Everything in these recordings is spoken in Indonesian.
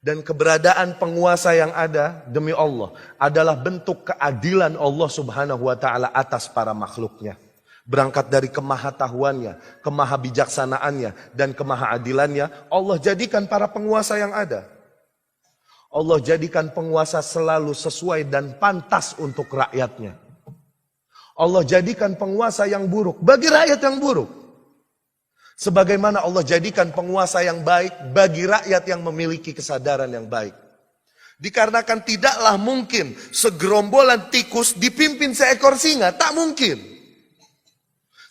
Dan keberadaan penguasa yang ada demi Allah adalah bentuk keadilan Allah Subhanahu wa ta'ala atas para makhluknya. Berangkat dari kemahatauannya, kemahabijaksanaannya, dan kemahaadilannya, Allah jadikan para penguasa yang ada. Allah jadikan penguasa selalu sesuai dan pantas untuk rakyatnya. Allah jadikan penguasa yang buruk bagi rakyat yang buruk. Sebagaimana Allah jadikan penguasa yang baik bagi rakyat yang memiliki kesadaran yang baik. Dikarenakan tidaklah mungkin segerombolan tikus dipimpin seekor singa, tak mungkin.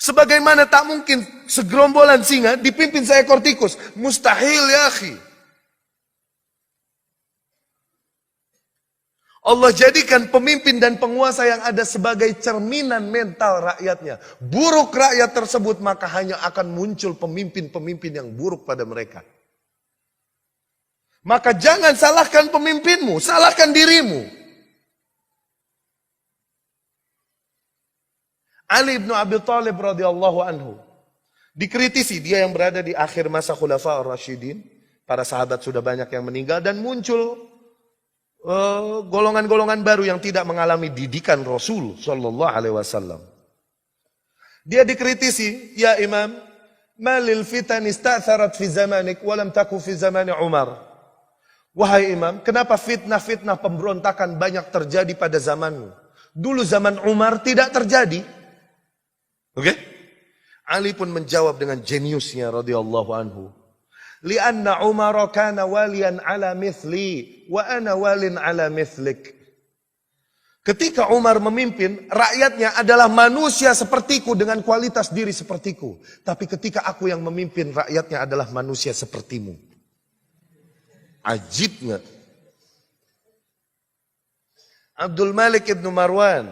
Sebagaimana tak mungkin segerombolan singa dipimpin seekor tikus, mustahil ya akhi. Allah jadikan pemimpin dan penguasa yang ada sebagai cerminan mental rakyatnya. Buruk rakyat tersebut, maka hanya akan muncul pemimpin-pemimpin yang buruk pada mereka. Maka jangan salahkan pemimpinmu, salahkan dirimu. Ali bin Abi Thalib radhiyallahu anhu dikritisi, dia yang berada di akhir masa Khulafa ar-Rasyidin. Para sahabat sudah banyak yang meninggal dan muncul golongan-golongan baru yang tidak mengalami didikan Rasul sallallahu alaihi wasallam. Dia dikritisi, ya Imam, malil fitan ista'tharat fi zamanik wa lam taku fi zamani Umar. Wahai Imam, kenapa fitnah-fitnah pemberontakan banyak terjadi pada zamanmu? Dulu zaman Umar tidak terjadi. Oke? Ali pun menjawab dengan jeniusnya radhiyallahu anhu. Lianna Umar kana waliyan ala mithli wa ana walin ala mithlik. Ketika Umar memimpin, rakyatnya adalah manusia sepertiku dengan kualitas diri sepertiku. Tapi ketika aku yang memimpin, rakyatnya adalah manusia sepertimu. Ajib nggak? Abdul Malik ibn Marwan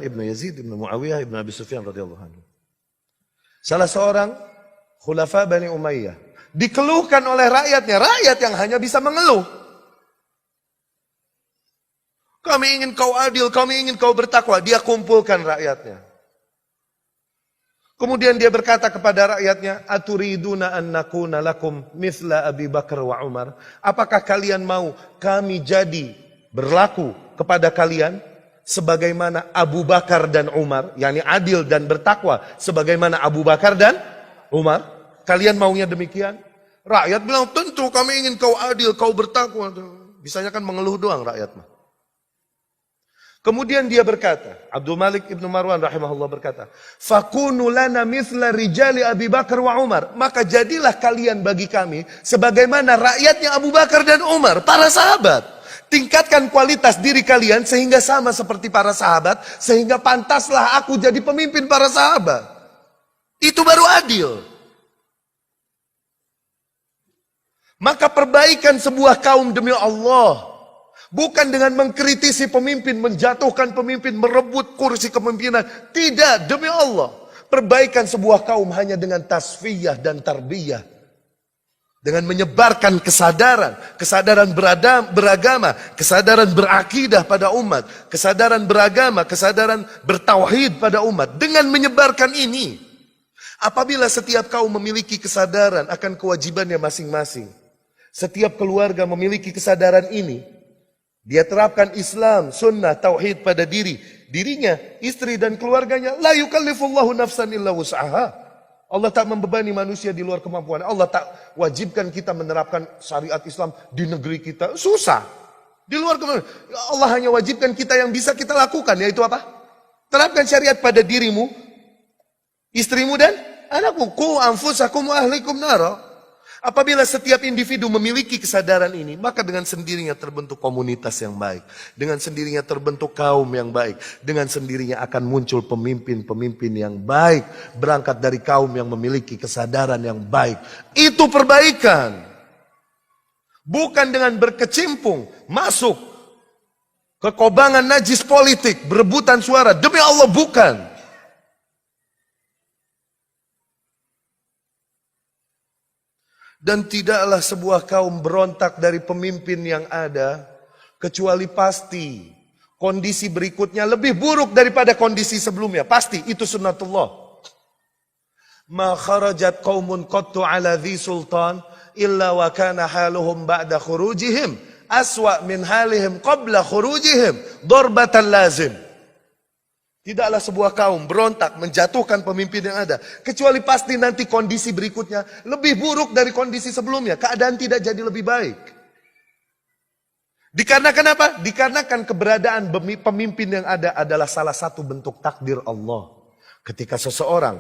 ibn Yazid ibn Muawiyah ibn Abi Sufyan radhiyallahu anhu. Salah seorang Khulafa Bani Umayyah. Dikeluhkan oleh rakyatnya. Rakyat yang hanya bisa mengeluh. Kami ingin kau adil, kami ingin kau bertakwa. Dia kumpulkan rakyatnya. Kemudian dia berkata kepada rakyatnya, Aturiduna an nakuna lakum mithla Abi Bakar wa Umar. Apakah kalian mau kami jadi berlaku kepada kalian sebagaimana Abu Bakar dan Umar, yakni adil dan bertakwa sebagaimana Abu Bakar dan Umar? Kalian maunya demikian? Rakyat bilang, tentu kami ingin kau adil, kau bertakwa. Bisanya kan mengeluh doang rakyat mah. Kemudian dia berkata, Abdul Malik ibn Marwan rahimahullah berkata, Fakunu lana mithla rijali Abi Bakar wa Umar. Maka jadilah kalian bagi kami sebagaimana rakyatnya Abu Bakar dan Umar, para sahabat. Tingkatkan kualitas diri kalian sehingga sama seperti para sahabat, sehingga pantaslah aku jadi pemimpin para sahabat. Itu baru adil. Maka perbaikan sebuah kaum demi Allah bukan dengan mengkritisi pemimpin, menjatuhkan pemimpin, merebut kursi kepemimpinan. Tidak, demi Allah. Perbaikan sebuah kaum hanya dengan tasfiyah dan tarbiyah. Dengan menyebarkan kesadaran beragama, kesadaran berakidah pada umat, kesadaran beragama, kesadaran bertauhid pada umat. Dengan menyebarkan ini, apabila setiap kaum memiliki kesadaran akan kewajibannya masing-masing, setiap keluarga memiliki kesadaran ini, dia terapkan Islam, sunnah, tauhid pada dirinya, istri dan keluarganya. La yukallifullahu nafsan illa wus'aha. Allah tak membebani manusia di luar kemampuan. Allah tak wajibkan kita menerapkan syariat Islam di negeri kita. Susah. Di luar kemampuan. Allah hanya wajibkan kita yang bisa kita lakukan. Yaitu apa? Terapkan syariat pada dirimu, istrimu dan anakmu. Qu anfusakum wa ahlikum nara. Apabila setiap individu memiliki kesadaran ini, maka dengan sendirinya terbentuk komunitas yang baik. Dengan sendirinya terbentuk kaum yang baik. Dengan sendirinya akan muncul pemimpin-pemimpin yang baik. Berangkat dari kaum yang memiliki kesadaran yang baik. Itu perbaikan. Bukan dengan berkecimpung, masuk ke kobangan najis politik, berebutan suara. Demi Allah, bukan. Dan tidaklah sebuah kaum berontak dari pemimpin yang ada, kecuali pasti kondisi berikutnya lebih buruk daripada kondisi sebelumnya. Pasti, itu sunnatullah. Ma kharajat qaumun qattu ala dhi sultan illa wa kana haluhum ba'da khurujihim aswa min halihim qabla khurujihim darbatan lazim. Tidaklah sebuah kaum berontak menjatuhkan pemimpin yang ada, kecuali pasti nanti kondisi berikutnya lebih buruk dari kondisi sebelumnya. Keadaan tidak jadi lebih baik. Dikarenakan apa? Dikarenakan keberadaan pemimpin yang ada adalah salah satu bentuk takdir Allah. Ketika seseorang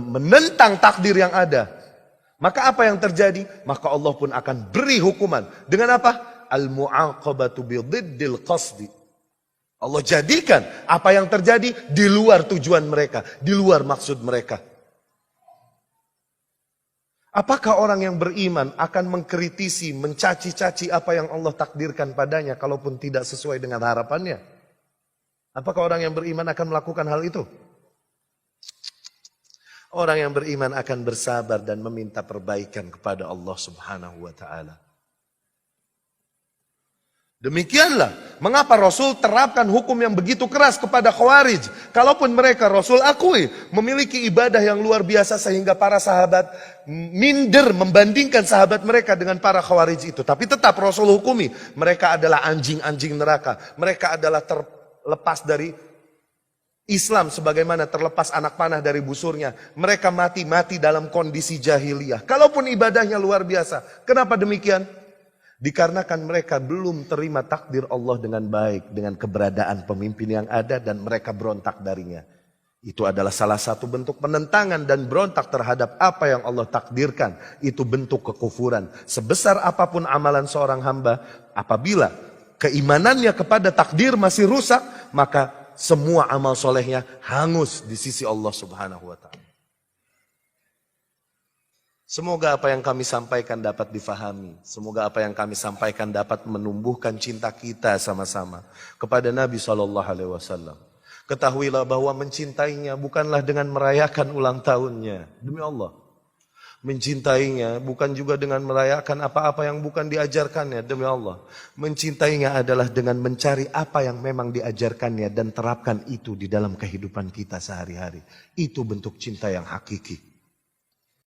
menentang takdir yang ada, maka apa yang terjadi? Maka Allah pun akan beri hukuman. Dengan apa? Al-mu'aqabatu bididdil qasdi. Allah jadikan apa yang terjadi di luar tujuan mereka, di luar maksud mereka. Apakah orang yang beriman akan mengkritisi, mencaci-caci apa yang Allah takdirkan padanya kalaupun tidak sesuai dengan harapannya? Apakah orang yang beriman akan melakukan hal itu? Orang yang beriman akan bersabar dan meminta perbaikan kepada Allah Subhanahu wa taala. Demikianlah mengapa Rasul terapkan hukum yang begitu keras kepada Khawarij. Kalaupun mereka, Rasul akui, memiliki ibadah yang luar biasa sehingga para sahabat minder membandingkan sahabat mereka dengan para Khawarij itu. Tapi tetap Rasul hukumi, mereka adalah anjing-anjing neraka. Mereka adalah terlepas dari Islam sebagaimana terlepas anak panah dari busurnya. Mereka mati dalam kondisi jahiliyah. Kalaupun ibadahnya luar biasa. Kenapa demikian? Dikarenakan mereka belum terima takdir Allah dengan baik, dengan keberadaan pemimpin yang ada dan mereka berontak darinya. Itu adalah salah satu bentuk penentangan dan berontak terhadap apa yang Allah takdirkan. Itu bentuk kekufuran. Sebesar apapun amalan seorang hamba, apabila keimanannya kepada takdir masih rusak, maka semua amal solehnya hangus di sisi Allah Subhanahu wa ta'ala. Semoga apa yang kami sampaikan dapat difahami. Semoga apa yang kami sampaikan dapat menumbuhkan cinta kita sama-sama kepada Nabi SAW. Ketahuilah bahwa mencintainya bukanlah dengan merayakan ulang tahunnya. Demi Allah. Mencintainya bukan juga dengan merayakan apa-apa yang bukan diajarkannya. Demi Allah. Mencintainya adalah dengan mencari apa yang memang diajarkannya dan terapkan itu di dalam kehidupan kita sehari-hari. Itu bentuk cinta yang hakiki.